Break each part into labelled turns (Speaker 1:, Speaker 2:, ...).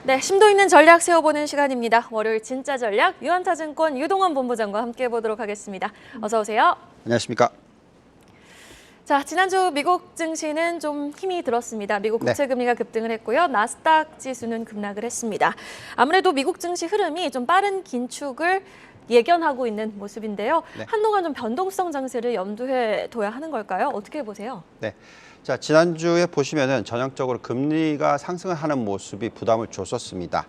Speaker 1: 네, 심도 있는 전략 세워보는 시간입니다. 월요일 진짜 전략 유한타증권 유동원 본부장과 함께 해보도록 하겠습니다. 어서 오세요.
Speaker 2: 안녕하십니까.
Speaker 1: 자, 지난주 미국 증시는 좀 힘이 들었습니다. 미국 국채 금리가 급등을 했고요. 나스닥 지수는 급락을 했습니다. 아무래도 미국 증시 흐름이 좀 빠른 긴축을 예견하고 있는 모습인데요. 한동안 좀 변동성 장세를 염두에 둬야 하는 걸까요? 어떻게 보세요?
Speaker 2: 네. 자, 지난주에 보시면은 전형적으로 금리가 상승을 하는 모습이 부담을 줬었습니다.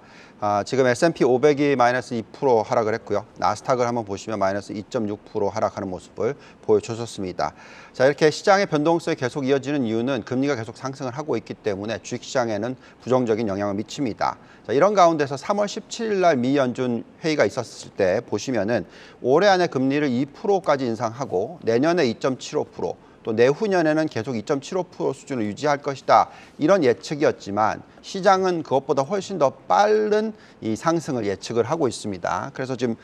Speaker 2: 지금 S&P 500이 마이너스 2% 하락을 했고요. 나스닥을 한번 보시면 마이너스 2.6% 하락하는 모습을 보여줬었습니다. 자, 이렇게 시장의 변동성이 계속 이어지는 이유는 금리가 계속 상승을 하고 있기 때문에 주식시장에는 부정적인 영향을 미칩니다. 자, 이런 가운데서 3월 17일 날 미 연준 회의가 있었을 때 보시면은 올해 안에 금리를 2%까지 인상하고 내년에 2.75%, 또 내후년에는 계속 2.75% 수준을 유지할 것이다. 이런 예측이었지만 시장은 그것보다 훨씬 더 빠른 이 상승을 예측을 하고 있습니다. 그래서 지금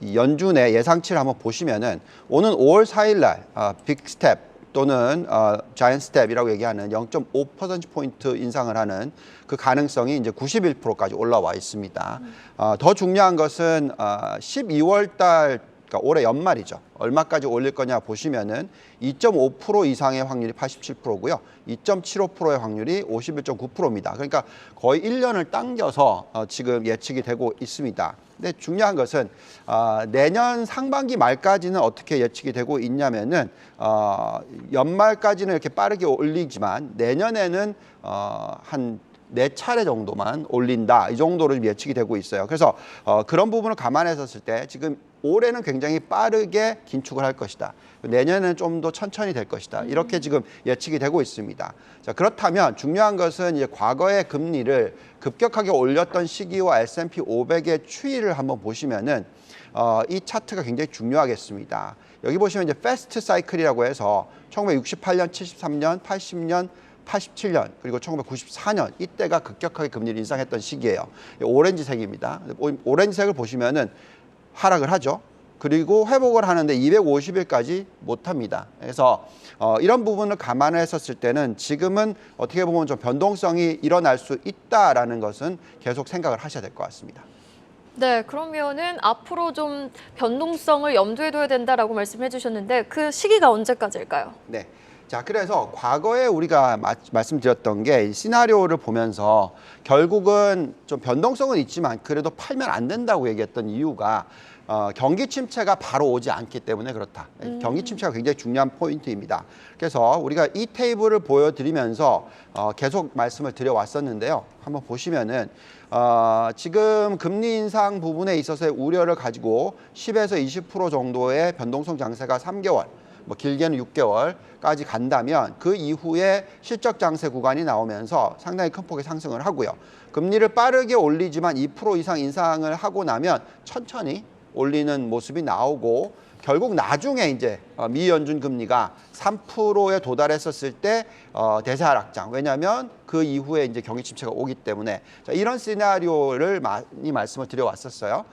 Speaker 2: 연준의 예상치를 한번 보시면은 오는 5월 4일 날 빅 스텝 또는 자이언트 스텝이라고 얘기하는 0.5%포인트 인상을 하는 그 가능성이 이제 91%까지 올라와 있습니다. 더 중요한 것은 12월 달 그러니까 올해 연말이죠. 얼마까지 올릴 거냐 보시면은 2.5% 이상의 확률이 87%고요. 2.75%의 확률이 51.9%입니다. 그러니까 거의 1년을 당겨서 지금 예측이 되고 있습니다. 근데 중요한 것은 내년 상반기 말까지는 어떻게 예측이 되고 있냐면은 연말까지는 이렇게 빠르게 올리지만 내년에는 한 4차례 정도만 올린다. 이 정도로 예측이 되고 있어요. 그래서 그런 부분을 감안했었을 때 지금 올해는 굉장히 빠르게 긴축을 할 것이다. 내년에는 좀 더 천천히 될 것이다. 이렇게 지금 예측이 되고 있습니다. 자, 그렇다면 중요한 것은 이제 과거의 금리를 급격하게 올렸던 시기와 S&P 500의 추이를 한번 보시면은 이 차트가 굉장히 중요하겠습니다. 여기 보시면 이제 패스트 사이클이라고 해서 1968년, 73년, 80년, 87년 그리고 1994년 이때가 급격하게 금리를 인상했던 시기예요. 오렌지색입니다. 오렌지색을 보시면은 하락을 하죠. 그리고 회복을 하는데 250일까지 못합니다. 그래서 이런 부분을 감안했었을 때는 지금은 어떻게 보면 좀 변동성이 일어날 수 있다라는 것은 계속 생각을 하셔야 될 것 같습니다.
Speaker 1: 네, 그러면은 앞으로 좀 변동성을 염두에 둬야 된다라고 말씀해 주셨는데 그 시기가 언제까지일까요?
Speaker 2: 네. 자, 그래서 과거에 우리가 말씀드렸던 게 이 시나리오를 보면서 결국은 좀 변동성은 있지만 그래도 팔면 안 된다고 얘기했던 이유가 경기 침체가 바로 오지 않기 때문에 그렇다. 경기 침체가 굉장히 중요한 포인트입니다. 그래서 우리가 이 테이블을 보여드리면서 계속 말씀을 드려왔었는데요. 한번 보시면은 지금 금리 인상 부분에 있어서의 우려를 가지고 10에서 20% 정도의 변동성 장세가 3개월, 뭐 길게는 6개월까지 간다면 그 이후에 실적 장세 구간이 나오면서 상당히 큰 폭의 상승을 하고요. 금리를 빠르게 올리지만 2% 이상 인상을 하고 나면 천천히 올리는 모습이 나오고 결국 나중에 이제 미 연준 금리가 3%에 도달했었을 때 대세 하락장. 왜냐하면 그 이후에 이제 경기 침체가 오기 때문에 자, 이런 시나리오를 많이 말씀을 드려왔었어요.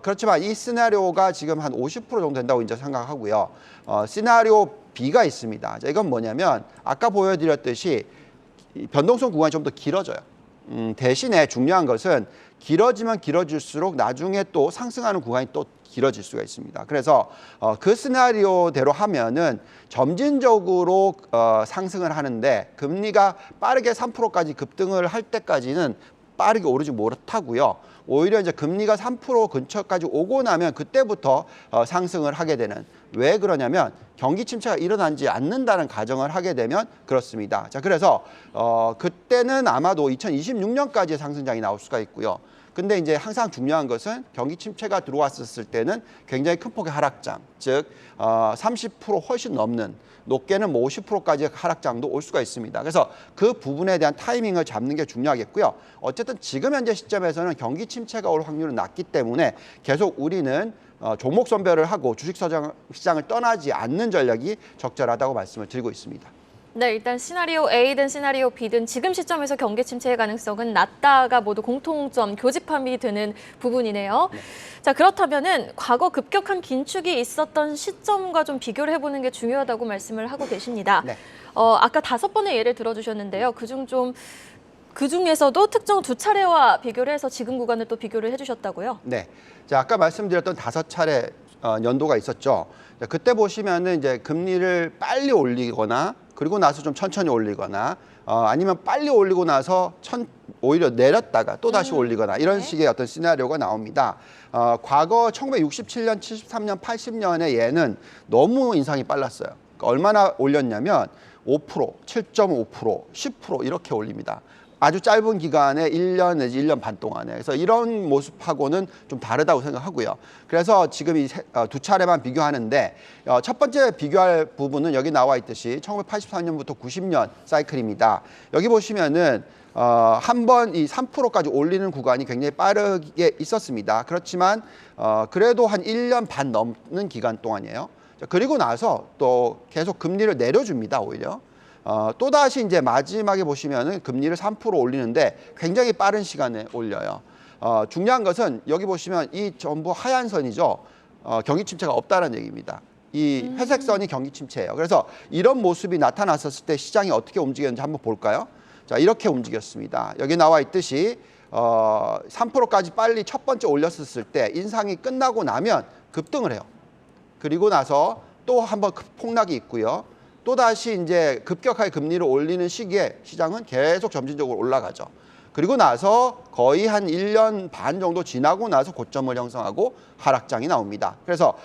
Speaker 2: 그렇지만 이 시나리오가 지금 한 50% 정도 된다고 이제 생각하고요. 시나리오 B가 있습니다. 자, 이건 뭐냐면 아까 보여드렸듯이 변동성 구간이 좀 더 길어져요. 대신에 중요한 것은 길어지면 길어질수록 나중에 또 상승하는 구간이 또 길어질 수가 있습니다. 그래서 그 시나리오대로 하면은 점진적으로 상승을 하는데 금리가 빠르게 3%까지 급등을 할 때까지는 빠르게 오르지 못하고요. 오히려 이제 금리가 3% 근처까지 오고 나면 그때부터 상승을 하게 되는. 왜 그러냐면 경기 침체가 일어나지 않는다는 가정을 하게 되면 그렇습니다. 자, 그래서 그때는 아마도 2026년까지의 상승장이 나올 수가 있고요. 근데 이제 항상 중요한 것은 경기 침체가 들어왔었을 때는 굉장히 큰 폭의 하락장, 즉 30% 훨씬 넘는 높게는 뭐 50%까지의 하락장도 올 수가 있습니다. 그래서 그 부분에 대한 타이밍을 잡는 게 중요하겠고요. 어쨌든 지금 현재 시점에서는 경기 침체가 올 확률은 낮기 때문에 계속 우리는 종목 선별을 하고 주식 시장을 떠나지 않는 전략이 적절하다고 말씀을 드리고 있습니다.
Speaker 1: 네, 일단 시나리오 A든 시나리오 B든 지금 시점에서 경기 침체의 가능성은 낮다가 모두 공통점, 교집합이 드는 부분이네요. 자, 그렇다면은 과거 급격한 긴축이 있었던 시점과 좀 비교를 해보는 게 중요하다고 말씀을 하고 계십니다. 아까 5번의 예를 들어주셨는데요. 그중 좀 그 중에서도 특정 두 차례와 비교를 해서 지금 구간을 또 비교를 해주셨다고요?
Speaker 2: 네. 자, 아까 말씀드렸던 5차례 연도가 있었죠. 자, 그때 보시면은 이제 금리를 빨리 올리거나 그리고 나서 좀 천천히 올리거나 아니면 빨리 올리고 나서 오히려 내렸다가 또 다시 올리거나 이런
Speaker 1: 네.
Speaker 2: 식의 어떤 시나리오가 나옵니다. 과거 1967년, 73년, 80년에 얘는 너무 인상이 빨랐어요. 그러니까 얼마나 올렸냐면 5%, 7.5%, 10% 이렇게 올립니다. 아주 짧은 기간에 1년 내지 1년 반 동안에. 그래서 이런 모습하고는 좀 다르다고 생각하고요. 그래서 지금 이 두 차례만 비교하는데 첫 번째 비교할 부분은 여기 나와 있듯이 1984년부터 90년 사이클입니다. 여기 보시면은 한 번 이 3%까지 올리는 구간이 굉장히 빠르게 있었습니다. 그렇지만 그래도 한 1년 반 넘는 기간 동안이에요. 자, 그리고 나서 또 계속 금리를 내려줍니다, 오히려. 또다시 이제 마지막에 보시면은 금리를 3% 올리는데 굉장히 빠른 시간에 올려요. 중요한 것은 여기 보시면 이 전부 하얀 선이죠. 경기 침체가 없다는 얘기입니다. 이 회색 선이 경기 침체예요. 그래서 이런 모습이 나타났었을 때 시장이 어떻게 움직였는지 한번 볼까요? 자, 이렇게 움직였습니다. 여기 나와 있듯이 3%까지 빨리 첫 번째 올렸었을 때 인상이 끝나고 나면 급등을 해요. 그리고 나서 또 한번 폭락이 있고요. 또다시 이제 급격하게 금리를 올리는 시기에 시장은 계속 점진적으로 올라가죠. 그리고 나서 거의 한 1년 반 정도 지나고 나서 고점을 형성하고 하락장이 나옵니다. 그래서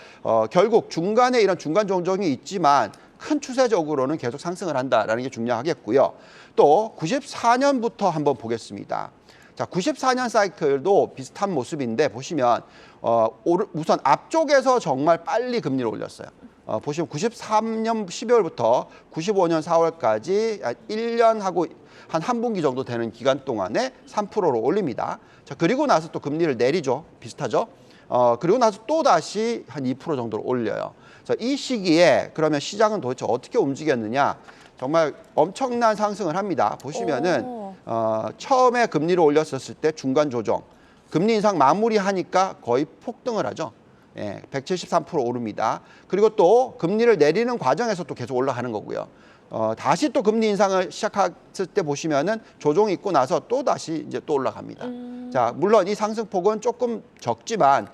Speaker 2: 결국 중간에 이런 중간 조정이 있지만 큰 추세적으로는 계속 상승을 한다라는 게 중요하겠고요. 또 94년부터 한번 보겠습니다. 자, 94년 사이클도 비슷한 모습인데 보시면 우선 앞쪽에서 정말 빨리 금리를 올렸어요. 보시면 93년 12월부터 95년 4월까지 1년하고 한 분기 정도 되는 기간 동안에 3%로 올립니다. 자, 그리고 나서 또 금리를 내리죠. 비슷하죠. 그리고 나서 또 다시 한 2% 정도로 올려요. 자, 이 시기에 그러면 시장은 도대체 어떻게 움직였느냐? 정말 엄청난 상승을 합니다. 보시면은 처음에 금리를 올렸었을 때 중간 조정, 금리 인상 마무리하니까 거의 폭등을 하죠. 예, 173% 오릅니다. 그리고 또 금리를 내리는 과정에서 또 계속 올라가는 거고요. 다시 또 금리 인상을 시작했을 때 보시면은 조정이 있고 나서 또 다시 이제 또 올라갑니다. 자, 물론 이 상승폭은 조금 적지만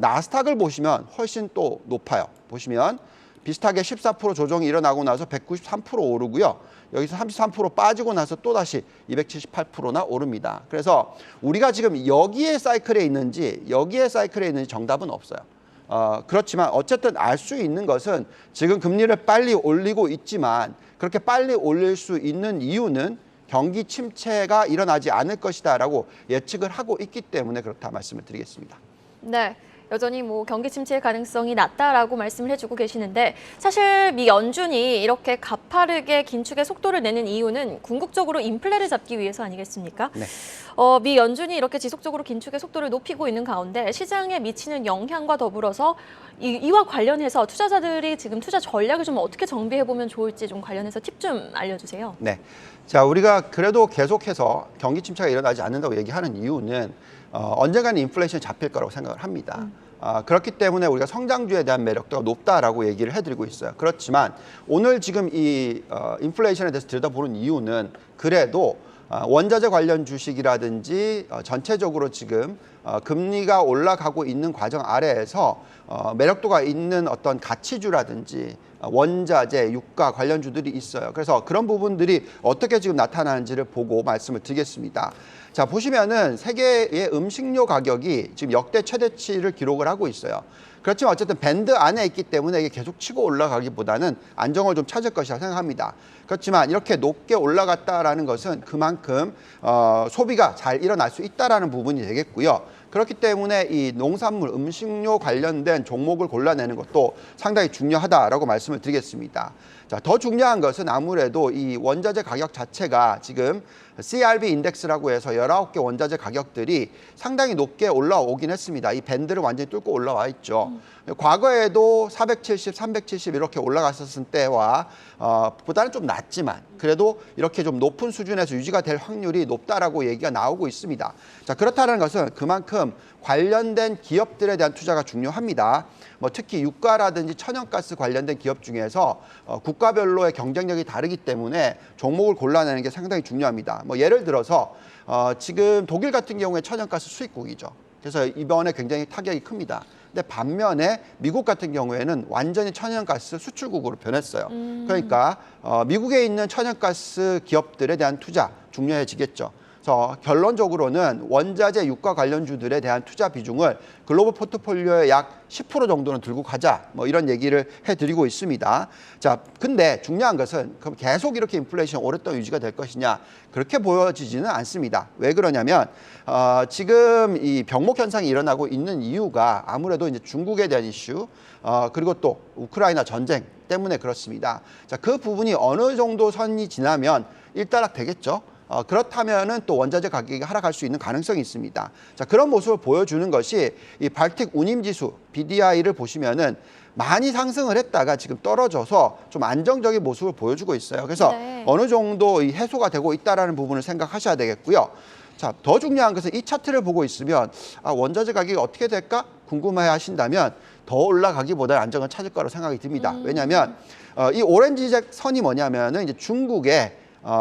Speaker 2: 나스닥을 보시면 훨씬 또 높아요. 보시면 비슷하게 14% 조정이 일어나고 나서 193% 오르고요. 여기서 33% 빠지고 나서 또다시 278%나 오릅니다. 그래서 우리가 지금 여기에 사이클에 있는지 정답은 없어요. 그렇지만 어쨌든 알 수 있는 것은 지금 금리를 빨리 올리고 있지만 그렇게 빨리 올릴 수 있는 이유는 경기 침체가 일어나지 않을 것이다라고 예측을 하고 있기 때문에 그렇다 말씀을 드리겠습니다.
Speaker 1: 네. 여전히 뭐 경기 침체의 가능성이 낮다라고 말씀을 해주고 계시는데 사실 미 연준이 이렇게 가파르게 긴축의 속도를 내는 이유는 궁극적으로 인플레를 잡기 위해서 아니겠습니까?
Speaker 2: 네.
Speaker 1: 미 연준이 이렇게 지속적으로 긴축의 속도를 높이고 있는 가운데 시장에 미치는 영향과 더불어서 이와 관련해서 투자자들이 지금 투자 전략을 좀 어떻게 정비해보면 좋을지 좀 관련해서 팁 좀 알려주세요.
Speaker 2: 네. 자, 우리가 그래도 계속해서 경기 침체가 일어나지 않는다고 얘기하는 이유는 언젠가는 인플레이션이 잡힐 거라고 생각을 합니다. 그렇기 때문에 우리가 성장주에 대한 매력도가 높다라고 얘기를 해드리고 있어요. 그렇지만 오늘 지금 이 인플레이션에 대해서 들여다보는 이유는 그래도 원자재 관련 주식이라든지 전체적으로 지금 금리가 올라가고 있는 과정 아래에서 매력도가 있는 어떤 가치주라든지 원자재, 유가 관련주들이 있어요. 그래서 그런 부분들이 어떻게 지금 나타나는지를 보고 말씀을 드리겠습니다. 자, 보시면은 세계의 음식료 가격이 지금 역대 최대치를 기록을 하고 있어요. 그렇지만 어쨌든 밴드 안에 있기 때문에 이게 계속 치고 올라가기보다는 안정을 좀 찾을 것이라 생각합니다. 그렇지만 이렇게 높게 올라갔다라는 것은 그만큼 소비가 잘 일어날 수 있다라는 부분이 되겠고요. 그렇기 때문에 이 농산물, 음식료 관련된 종목을 골라내는 것도 상당히 중요하다라고 말씀을 드리겠습니다. 자, 더 중요한 것은 아무래도 이 원자재 가격 자체가 지금 CRB 인덱스라고 해서 19개 원자재 가격들이 상당히 높게 올라오긴 했습니다. 이 밴드를 완전히 뚫고 올라와 있죠. 과거에도 470, 370 이렇게 올라갔었을 때와 보다는 좀 낮지만 그래도 이렇게 좀 높은 수준에서 유지가 될 확률이 높다라고 얘기가 나오고 있습니다. 자, 그렇다는 것은 그만큼 관련된 기업들에 대한 투자가 중요합니다. 뭐 특히 유가라든지 천연가스 관련된 기업 중에서 국가별로의 경쟁력이 다르기 때문에 종목을 골라내는 게 상당히 중요합니다. 뭐 예를 들어서 지금 독일 같은 경우에 천연가스 수입국이죠. 그래서 이번에 굉장히 타격이 큽니다. 근데 반면에 미국 같은 경우에는 완전히 천연가스 수출국으로 변했어요. 그러니까 미국에 있는 천연가스 기업들에 대한 투자 중요해지겠죠. 그래서 결론적으로는 원자재 유가 관련주들에 대한 투자 비중을 글로벌 포트폴리오의 약 10% 정도는 들고 가자. 뭐 이런 얘기를 해드리고 있습니다. 자, 근데 중요한 것은 그럼 계속 이렇게 인플레이션 오랫동안 유지가 될 것이냐? 그렇게 보여지지는 않습니다. 왜 그러냐면 지금 이 병목 현상이 일어나고 있는 이유가 아무래도 이제 중국에 대한 이슈, 그리고 또 우크라이나 전쟁 때문에 그렇습니다. 자, 그 부분이 어느 정도 선이 지나면 일단락 되겠죠. 그렇다면은 또 원자재 가격이 하락할 수 있는 가능성이 있습니다. 자, 그런 모습을 보여주는 것이 이 발틱 운임지수 BDI를 보시면은 많이 상승을 했다가 지금 떨어져서 좀 안정적인 모습을 보여주고 있어요. 그래서
Speaker 1: 네.
Speaker 2: 어느 정도 이 해소가 되고 있다라는 부분을 생각하셔야 되겠고요. 자, 더 중요한 것은 이 차트를 보고 있으면 원자재 가격이 어떻게 될까 궁금해 하신다면 더 올라가기보다는 안정을 찾을 거라고 생각이 듭니다. 왜냐하면 이 오렌지색 선이 뭐냐면은 이제 중국의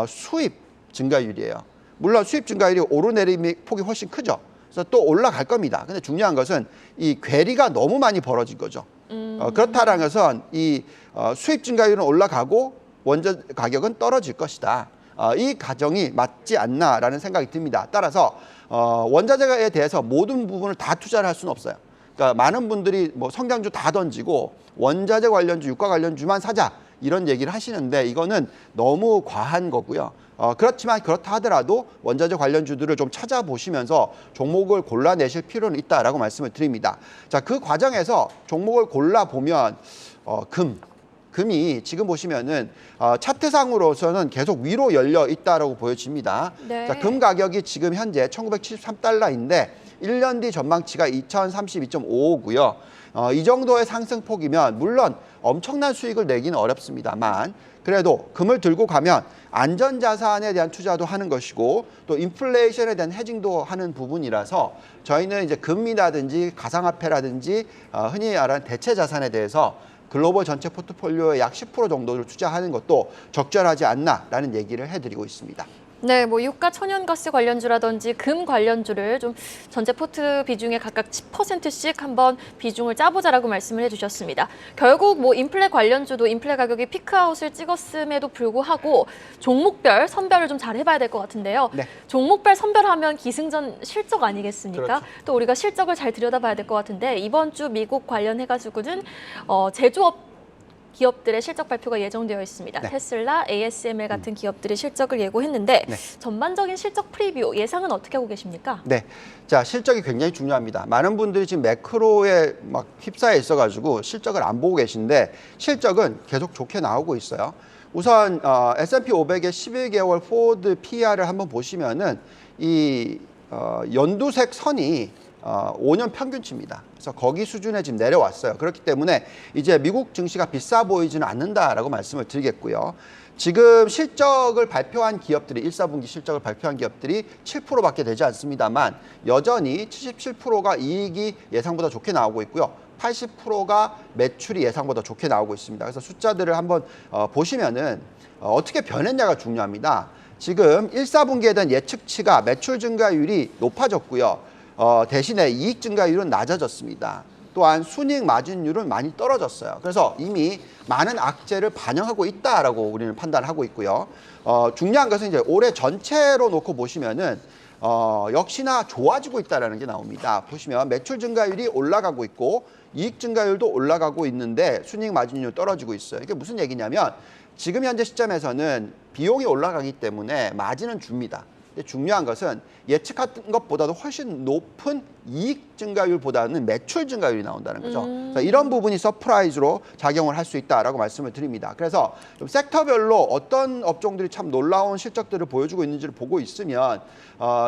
Speaker 2: 수입 증가율이에요. 물론 수입 증가율이 오르내림의 폭이 훨씬 크죠. 그래서 또 올라갈 겁니다. 근데 중요한 것은 이 괴리가 너무 많이 벌어진 거죠. 그렇다는 것은 이 수입 증가율은 올라가고 원자 가격은 떨어질 것이다. 이 가정이 맞지 않나라는 생각이 듭니다. 따라서 원자재에 대해서 모든 부분을 다 투자를 할 수는 없어요. 그러니까 많은 분들이 뭐 성장주 다 던지고 원자재 관련주, 유가 관련주만 사자 이런 얘기를 하시는데 이거는 너무 과한 거고요. 그렇지만 그렇다 하더라도 원자재 관련주들을 좀 찾아보시면서 종목을 골라내실 필요는 있다라고 말씀을 드립니다. 자, 그 과정에서 종목을 골라보면 금이 지금 보시면은 차트상으로서는 계속 위로 열려 있다라고 보여집니다.
Speaker 1: 네.
Speaker 2: 자, 금 가격이 지금 현재 1973달러인데 1년 뒤 전망치가 2032.55고요. 이 정도의 상승폭이면 물론 엄청난 수익을 내기는 어렵습니다만 그래도 금을 들고 가면 안전자산에 대한 투자도 하는 것이고 또 인플레이션에 대한 해징도 하는 부분이라서 저희는 이제 금이라든지 가상화폐라든지 흔히 말하는 대체 자산에 대해서 글로벌 전체 포트폴리오의 약 10% 정도를 투자하는 것도 적절하지 않나라는 얘기를 해드리고 있습니다.
Speaker 1: 네, 뭐 유가 천연가스 관련주라든지 금 관련주를 좀 전체 포트 비중에 각각 10%씩 한번 비중을 짜보자라고 말씀을 해주셨습니다. 결국 뭐 인플레 관련주도 인플레 가격이 피크아웃을 찍었음에도 불구하고 종목별 선별을 좀 잘 해봐야 될 것 같은데요.
Speaker 2: 네.
Speaker 1: 종목별 선별하면 기승전 실적 아니겠습니까?
Speaker 2: 그렇죠.
Speaker 1: 또 우리가 실적을 잘 들여다봐야 될 것 같은데 이번 주 미국 관련해가지고는 제조업 기업들의 실적 발표가 예정되어 있습니다.
Speaker 2: 네.
Speaker 1: 테슬라, ASML 같은 기업들의 실적을 예고했는데
Speaker 2: 네.
Speaker 1: 전반적인 실적 프리뷰 예상은 어떻게 하고 계십니까?
Speaker 2: 네, 자 실적이 굉장히 중요합니다. 많은 분들이 지금 매크로에 막 휩싸여 있어가지고 실적을 안 보고 계신데 실적은 계속 좋게 나오고 있어요. 우선 S&P 500의 11개월 포워드 PER을 한번 보시면은 이 연두색 선이 5년 평균치입니다. 그래서 거기 수준에 지금 내려왔어요. 그렇기 때문에 이제 미국 증시가 비싸 보이지는 않는다라고 말씀을 드리겠고요. 지금 실적을 발표한 기업들이 1사분기 실적을 발표한 기업들이 7%밖에 되지 않습니다만 여전히 77%가 이익이 예상보다 좋게 나오고 있고요. 80%가 매출이 예상보다 좋게 나오고 있습니다. 그래서 숫자들을 한번 보시면은 어떻게 변했냐가 중요합니다. 지금 1사분기에 대한 예측치가 매출 증가율이 높아졌고요. 대신에 이익 증가율은 낮아졌습니다. 또한 순이익 마진율은 많이 떨어졌어요. 그래서 이미 많은 악재를 반영하고 있다라고 우리는 판단하고 있고요. 중요한 것은 이제 올해 전체로 놓고 보시면은 역시나 좋아지고 있다라는 게 나옵니다. 보시면 매출 증가율이 올라가고 있고 이익 증가율도 올라가고 있는데 순이익 마진율 떨어지고 있어요. 이게 무슨 얘기냐면 지금 현재 시점에서는 비용이 올라가기 때문에 마진은 줍니다. 근데 중요한 것은 예측한 것보다도 훨씬 높은 이익 증가율보다는 매출 증가율이 나온다는 거죠. 그래서 이런 부분이 서프라이즈로 작용을 할 수 있다라고 말씀을 드립니다. 그래서 좀 섹터별로 어떤 업종들이 참 놀라운 실적들을 보여주고 있는지를 보고 있으면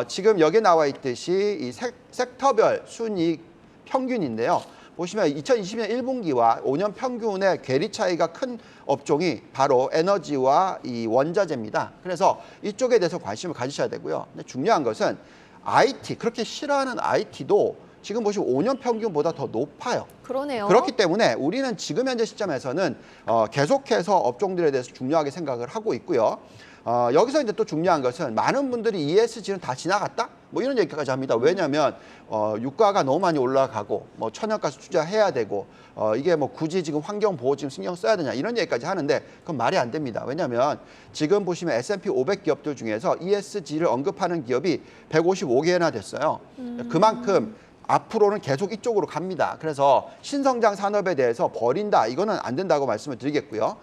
Speaker 2: 지금 여기에 나와 있듯이 이 섹터별 순이익 평균인데요. 보시면 2020년 1분기와 5년 평균의 괴리 차이가 큰 업종이 바로 에너지와 이 원자재입니다. 그래서 이쪽에 대해서 관심을 가지셔야 되고요. 근데 중요한 것은 IT, 그렇게 싫어하는 IT도 지금 보시면 5년 평균보다 더 높아요.
Speaker 1: 그러네요.
Speaker 2: 그렇기 때문에 우리는 지금 현재 시점에서는 계속해서 업종들에 대해서 중요하게 생각을 하고 있고요. 여기서 이제 또 중요한 것은 많은 분들이 ESG는 다 지나갔다? 뭐 이런 얘기까지 합니다. 왜냐하면 유가가 너무 많이 올라가고 뭐 천연가스 투자해야 되고 이게 뭐 굳이 지금 환경 보호 지금 신경 써야 되냐 이런 얘기까지 하는데 그건 말이 안 됩니다. 왜냐하면 지금 보시면 S&P 500 기업들 중에서 ESG를 언급하는 기업이 155개나 됐어요. 그만큼 앞으로는 계속 이쪽으로 갑니다. 그래서 신성장 산업에 대해서 버린다 이거는 안 된다고 말씀을 드리겠고요.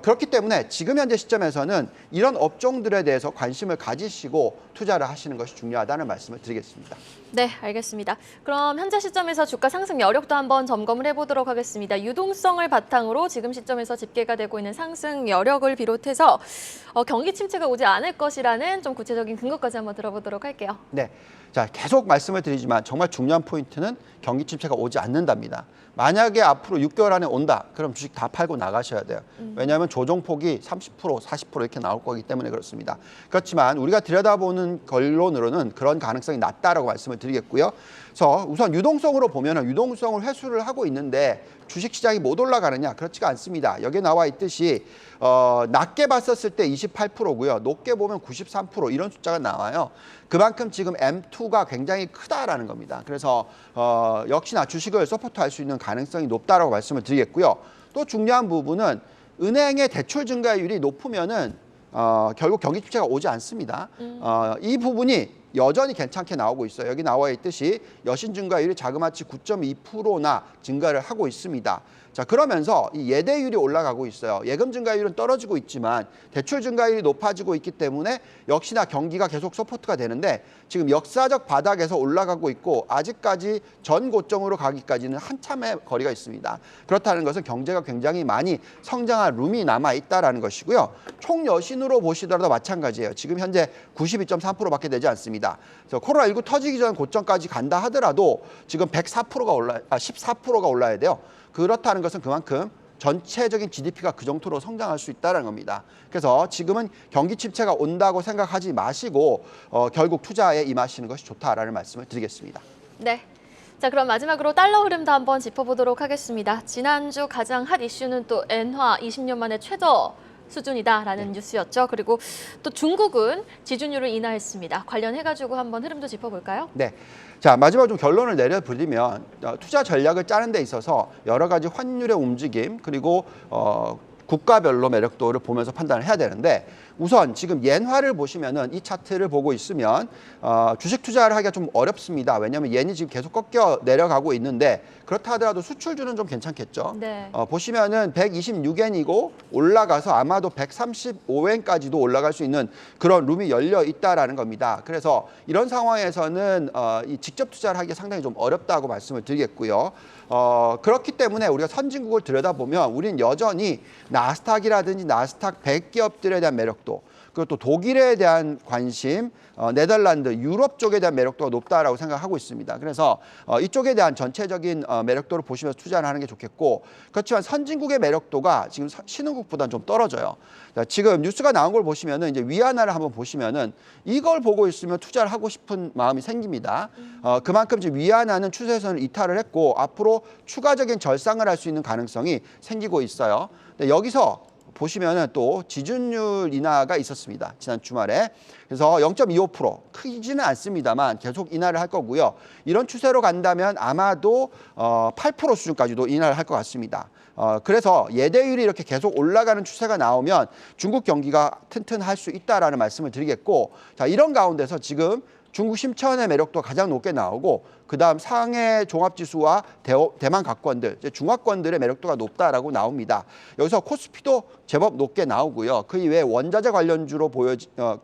Speaker 2: 그렇기 때문에 지금 현재 시점에서는 이런 업종들에 대해서 관심을 가지시고 투자를 하시는 것이 중요하다는 말씀을 드리겠습니다.
Speaker 1: 네, 알겠습니다. 그럼 현재 시점에서 주가 상승 여력도 한번 점검을 해보도록 하겠습니다. 유동성을 바탕으로 지금 시점에서 집계가 되고 있는 상승 여력을 비롯해서 경기 침체가 오지 않을 것이라는 좀 구체적인 근거까지 한번 들어보도록 할게요.
Speaker 2: 네, 자 계속 말씀을 드리지만 정말 중요한 포인트는 경기 침체가 오지 않는답니다. 만약에 앞으로 6개월 안에 온다, 그럼 주식 다 팔고 나가셔야 돼요. 왜냐하면 조정폭이 30%, 40% 이렇게 나올 거기 때문에 그렇습니다. 그렇지만 우리가 들여다보는 결론으로는 그런 가능성이 낮다라고 말씀을 드리겠고요. 그래서 우선 유동성으로 보면은 유동성을 회수를 하고 있는데 주식시장이 못 올라가느냐? 그렇지가 않습니다. 여기에 나와 있듯이 낮게 봤었을 때 28%고요. 높게 보면 93% 이런 숫자가 나와요. 그만큼 지금 M2가 굉장히 크다라는 겁니다. 그래서 역시나 주식을 서포트할 수 있는 가능성이 높다라고 말씀을 드리겠고요. 또 중요한 부분은 은행의 대출 증가율이 높으면은 결국 경기 침체가 오지 않습니다. 이 부분이 여전히 괜찮게 나오고 있어요. 여기 나와 있듯이 여신 증가율이 자그마치 9.2%나 증가를 하고 있습니다. 자, 그러면서 이 예대율이 올라가고 있어요. 예금 증가율은 떨어지고 있지만 대출 증가율이 높아지고 있기 때문에 역시나 경기가 계속 서포트가 되는데 지금 역사적 바닥에서 올라가고 있고 아직까지 전 고점으로 가기까지는 한참의 거리가 있습니다. 그렇다는 것은 경제가 굉장히 많이 성장할 룸이 남아 있다라는 것이고요. 총 여신으로 보시더라도 마찬가지예요. 지금 현재 92.3%밖에 되지 않습니다. 그래서 코로나19 터지기 전 고점까지 간다 하더라도 지금 14%가 올라야 돼요. 그렇다는 것은 그만큼 전체적인 GDP가 그 정도로 성장할 수 있다는 겁니다. 그래서 지금은 경기 침체가 온다고 생각하지 마시고 결국 투자에 임하시는 것이 좋다라는 말씀을 드리겠습니다.
Speaker 1: 네. 자, 그럼 마지막으로 달러 흐름도 한번 짚어보도록 하겠습니다. 지난주 가장 핫 이슈는 또 엔화 20년 만에 최저 수준이다라는 뉴스였죠. 그리고 또 중국은 지준율을 인하했습니다. 관련해가지고 한번 흐름도 짚어볼까요?
Speaker 2: 네. 자, 마지막으로 좀 결론을 내려드리면 투자 전략을 짜는 데 있어서 여러 가지 환율의 움직임 그리고 국가별로 매력도를 보면서 판단을 해야 되는데 우선 지금 엔화를 보시면은 이 차트를 보고 있으면 주식 투자를 하기가 좀 어렵습니다. 왜냐하면 엔이 지금 계속 꺾여 내려가고 있는데 그렇다 하더라도 수출주는 좀 괜찮겠죠.
Speaker 1: 네.
Speaker 2: 보시면은 126엔이고 올라가서 아마도 135엔까지도 올라갈 수 있는 그런 룸이 열려 있다라는 겁니다. 그래서 이런 상황에서는 이 직접 투자를 하기가 상당히 좀 어렵다고 말씀을 드리겠고요. 그렇기 때문에 우리가 선진국을 들여다보면 우리는 여전히 나스닥이라든지 나스닥 100 기업들에 대한 매력도 그리고 또 독일에 대한 관심, 네덜란드, 유럽 쪽에 대한 매력도가 높다라고 생각하고 있습니다. 그래서 이쪽에 대한 전체적인 매력도를 보시면서 투자를 하는 게 좋겠고 그렇지만 선진국의 매력도가 지금 신흥국보다는 좀 떨어져요. 지금 뉴스가 나온 걸 보시면은 이제 위안화를 한번 보시면은 이걸 보고 있으면 투자를 하고 싶은 마음이 생깁니다. 그만큼 지금 위안화는 추세선을 이탈을 했고 앞으로 추가적인 절상을 할 수 있는 가능성이 생기고 있어요. 근데 여기서 보시면은 또 지준율 인하가 있었습니다. 지난 주말에. 그래서 0.25% 크지는 않습니다만 계속 인하를 할 거고요. 이런 추세로 간다면 아마도 8% 수준까지도 인하를 할 것 같습니다. 그래서 예대율이 이렇게 계속 올라가는 추세가 나오면 중국 경기가 튼튼할 수 있다라는 말씀을 드리겠고 자, 이런 가운데서 지금 중국 심천의 매력도 가장 높게 나오고 그다음 상해 종합지수와 대만 각권들, 중화권들의 매력도가 높다라고 나옵니다. 여기서 코스피도 제법 높게 나오고요. 그 이외에 원자재 관련주로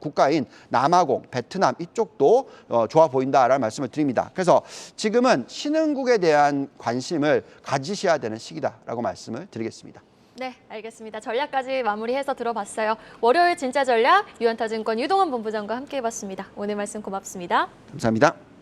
Speaker 2: 국가인 남아공, 베트남 이쪽도 좋아 보인다라는 말씀을 드립니다. 그래서 지금은 신흥국에 대한 관심을 가지셔야 되는 시기다라고 말씀을 드리겠습니다.
Speaker 1: 네, 알겠습니다. 전략까지 마무리해서 들어봤어요. 월요일 진짜 전략 유한타증권 유동환 본부장과 함께 해봤습니다. 오늘 말씀 고맙습니다.
Speaker 2: 감사합니다.